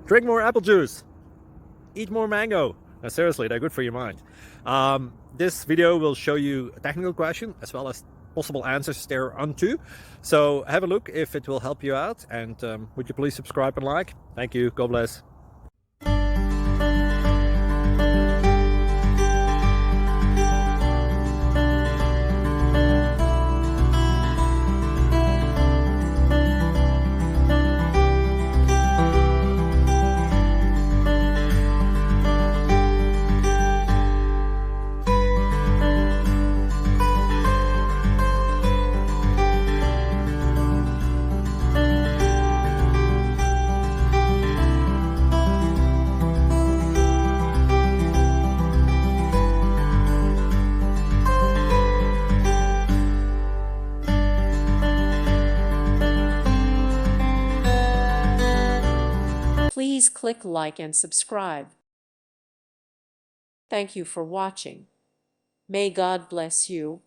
Drink more apple juice. Eat more mango. No, seriously, they're good for your mind. This video will show you a technical question as well as possible answers thereunto. So have a look if it will help you out, and would you please subscribe and like? Thank you. God bless. Please click like and subscribe. Thank you for watching. May God bless you.